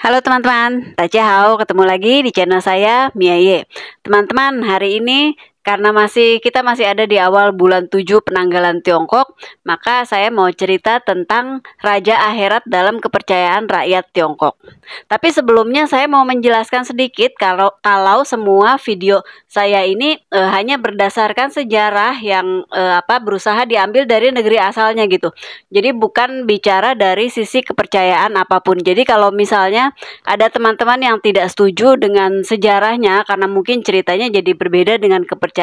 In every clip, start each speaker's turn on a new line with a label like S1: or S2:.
S1: Halo teman-teman, Hao, ketemu lagi di channel saya, Mia Ye. Teman-teman, hari ini karena kita masih ada di awal bulan 7 penanggalan Tiongkok, maka saya mau cerita tentang Raja Akherat dalam kepercayaan rakyat Tiongkok. Tapi sebelumnya saya mau menjelaskan sedikit kalau semua video saya ini hanya berdasarkan sejarah yang berusaha diambil dari negeri asalnya gitu. Jadi bukan bicara dari sisi kepercayaan apapun. Jadi kalau misalnya ada teman-teman yang tidak setuju dengan sejarahnya karena mungkin ceritanya jadi berbeda dengan kepercayaan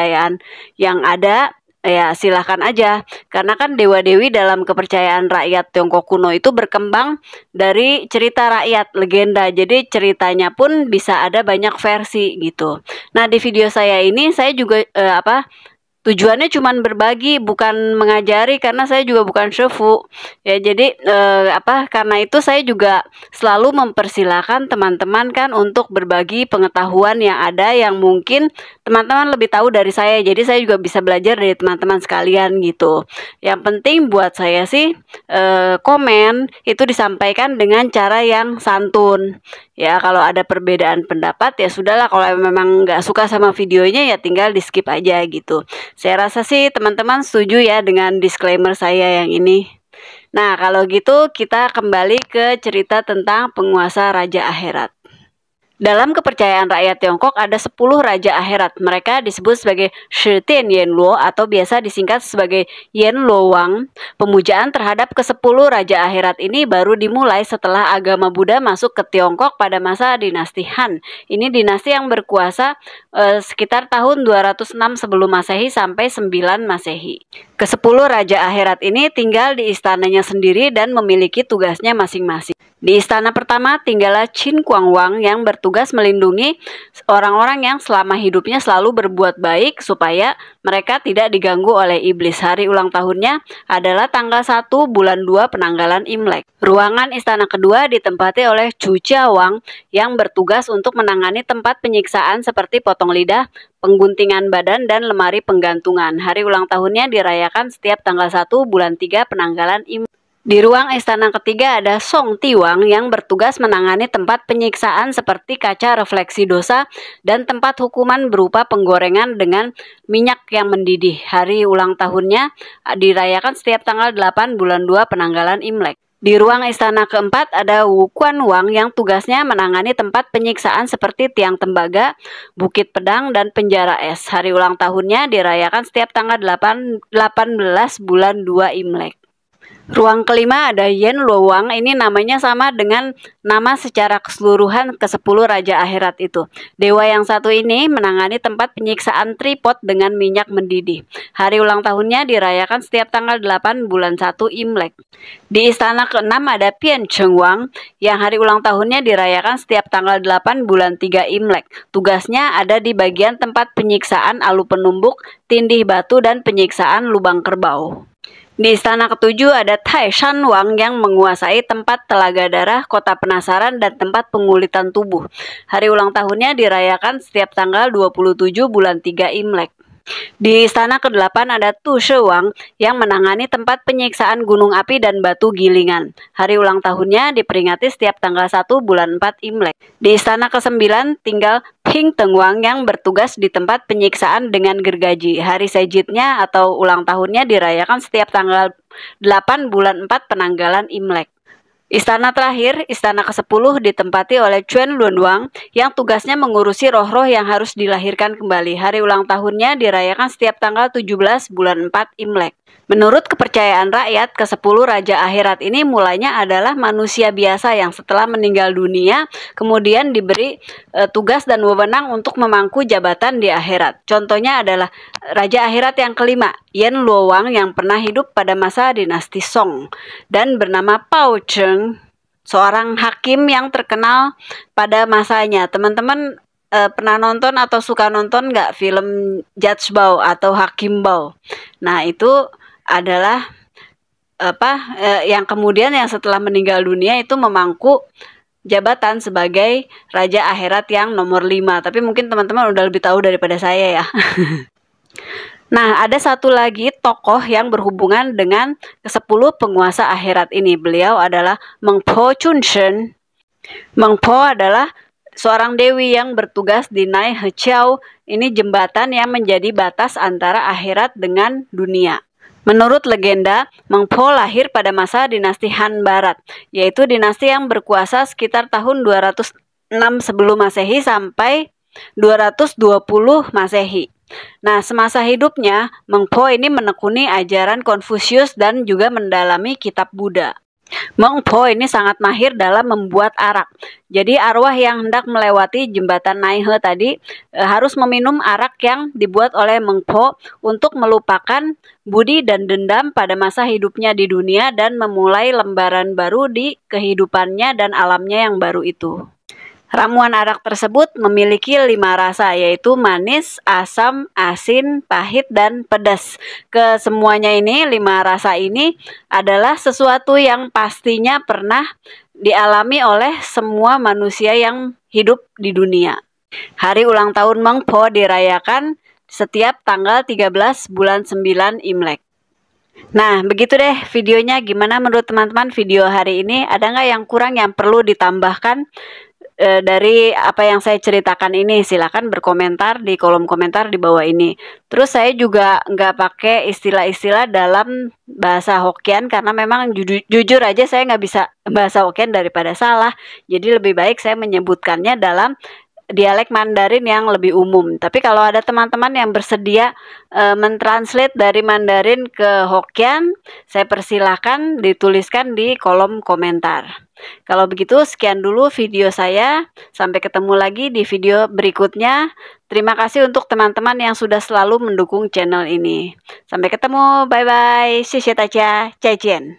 S1: yang ada, ya silahkan aja. Karena kan dewa-dewi dalam kepercayaan rakyat Tiongkok kuno itu berkembang dari cerita rakyat, legenda. Jadi ceritanya pun bisa ada banyak versi gitu. Nah, di video saya ini saya juga tujuannya cuma berbagi, bukan mengajari, karena saya juga bukan shefu ya. Jadi karena itu saya juga selalu mempersilahkan teman-teman kan untuk berbagi pengetahuan yang ada, yang mungkin teman-teman lebih tahu dari saya. Jadi saya juga bisa belajar dari teman-teman sekalian gitu. Yang penting buat saya sih komen itu disampaikan dengan cara yang santun ya. Kalau ada perbedaan pendapat ya sudahlah, kalau memang nggak suka sama videonya ya tinggal di skip aja gitu. Saya rasa sih teman-teman setuju ya dengan disclaimer saya yang ini. Nah, kalau gitu kita kembali ke cerita tentang penguasa Raja Akherat. Dalam kepercayaan rakyat Tiongkok ada 10 Raja Akherat. Mereka disebut sebagai Shi Tian Yen Luo atau biasa disingkat sebagai Yen Luo Wang. Pemujaan terhadap ke-10 Raja Akherat ini baru dimulai setelah agama Buddha masuk ke Tiongkok pada masa dinasti Han. Ini dinasti yang berkuasa sekitar tahun 206 sebelum Masehi sampai 9 Masehi. Ke-10 Raja Akherat ini tinggal di istananya sendiri dan memiliki tugasnya masing-masing. Di istana pertama tinggallah Qin Kuang Wang yang bertugas melindungi orang-orang yang selama hidupnya selalu berbuat baik supaya mereka tidak diganggu oleh iblis. Hari ulang tahunnya adalah tanggal 1 bulan 2 penanggalan Imlek. Ruangan istana kedua ditempati oleh Chu Jia Wang yang bertugas untuk menangani tempat penyiksaan seperti potong lidah, pengguntingan badan, dan lemari penggantungan. Hari ulang tahunnya dirayakan setiap tanggal 1 bulan 3 penanggalan Imlek. Di ruang istana ketiga ada Song Tiwang yang bertugas menangani tempat penyiksaan seperti kaca refleksi dosa dan tempat hukuman berupa penggorengan dengan minyak yang mendidih. Hari ulang tahunnya dirayakan setiap tanggal 8 bulan 2 penanggalan Imlek. Di ruang istana keempat ada Wu Quan Wang yang tugasnya menangani tempat penyiksaan seperti tiang tembaga, bukit pedang, dan penjara es. Hari ulang tahunnya dirayakan setiap tanggal 18 bulan 2 Imlek. Ruang kelima ada Yen Luo Wang. Ini namanya sama dengan nama secara keseluruhan ke-10 Raja Akherat itu. Dewa yang satu ini menangani tempat penyiksaan tripod dengan minyak mendidih. Hari ulang tahunnya dirayakan setiap tanggal 8 bulan 1 Imlek. Di istana ke-6 ada Pian Cheng Wang yang hari ulang tahunnya dirayakan setiap tanggal 8 bulan 3 Imlek. Tugasnya ada di bagian tempat penyiksaan alu penumbuk, tindih batu, dan penyiksaan lubang kerbau. Di istana ketujuh ada Tai Shan Wang yang menguasai tempat telaga darah, kota penasaran, dan tempat pengulitan tubuh. Hari ulang tahunnya dirayakan setiap tanggal 27 bulan 3 Imlek. Di istana ke-8 ada Tu She Wang yang menangani tempat penyiksaan gunung api dan batu gilingan. Hari ulang tahunnya diperingati setiap tanggal 1 bulan 4 Imlek. Di istana ke-9 tinggal Ping Teng Wang yang bertugas di tempat penyiksaan dengan gergaji. Hari sejitnya atau ulang tahunnya dirayakan setiap tanggal 8 bulan 4 penanggalan Imlek. Istana terakhir, istana ke-10 ditempati oleh Chuan Lun Wang yang tugasnya mengurusi roh-roh yang harus dilahirkan kembali. Hari ulang tahunnya dirayakan setiap tanggal 17 bulan 4 Imlek. Menurut kepercayaan rakyat, ke-10 Raja Akherat ini mulanya adalah manusia biasa yang setelah meninggal dunia kemudian diberi tugas dan wewenang untuk memangku jabatan di akhirat. Contohnya adalah Raja Akherat yang kelima, Yen Luo Wang, yang pernah hidup pada masa dinasti Song dan bernama Pao Cheng, seorang hakim yang terkenal pada masanya. Teman-teman pernah nonton atau suka nonton nggak film Judge Bao atau Hakim Bao? Nah, itu adalah yang kemudian yang setelah meninggal dunia itu memangku jabatan sebagai Raja Akherat yang nomor 5. Tapi mungkin teman-teman udah lebih tahu daripada saya ya. Nah, ada satu lagi tokoh yang berhubungan dengan ke-10 penguasa akhirat ini. Beliau adalah Meng Po Chun Shen Mengpo adalah seorang dewi yang bertugas di Nai Heciao. Ini jembatan yang menjadi batas antara akhirat dengan dunia. Menurut legenda, Mengpo lahir pada masa dinasti Han Barat, yaitu dinasti yang berkuasa sekitar tahun 206 sebelum Masehi sampai 220 Masehi. Nah, semasa hidupnya, Mengpo ini menekuni ajaran Konfusius dan juga mendalami kitab Buddha. Mengpo ini sangat mahir dalam membuat arak. Jadi arwah yang hendak melewati jembatan Naihe tadi harus meminum arak yang dibuat oleh Mengpo untuk melupakan budi dan dendam pada masa hidupnya di dunia dan memulai lembaran baru di kehidupannya dan alamnya yang baru itu. Ramuan arak tersebut memiliki 5 rasa, yaitu manis, asam, asin, pahit, dan pedas. Kesemuanya ini, 5 rasa ini adalah sesuatu yang pastinya pernah dialami oleh semua manusia yang hidup di dunia. Hari ulang tahun Mengpo dirayakan setiap tanggal 13 bulan 9 Imlek. Nah, begitu deh videonya. Gimana menurut teman-teman video hari ini? Ada nggak yang kurang yang perlu ditambahkan dari apa yang saya ceritakan ini? Silakan berkomentar di kolom komentar di bawah ini. Terus saya juga nggak pakai istilah-istilah dalam bahasa Hokkien karena memang jujur aja saya nggak bisa bahasa Hokkien daripada salah. Jadi lebih baik saya menyebutkannya dalam dialek Mandarin yang lebih umum. Tapi kalau ada teman-teman yang bersedia mentranslate dari Mandarin ke Hokkien, saya persilahkan dituliskan di kolom komentar. Kalau begitu, sekian dulu video saya. Sampai ketemu lagi di video berikutnya. Terima kasih untuk teman-teman yang sudah selalu mendukung channel ini. Sampai ketemu, bye-bye. Xie xie dajia, zaijian.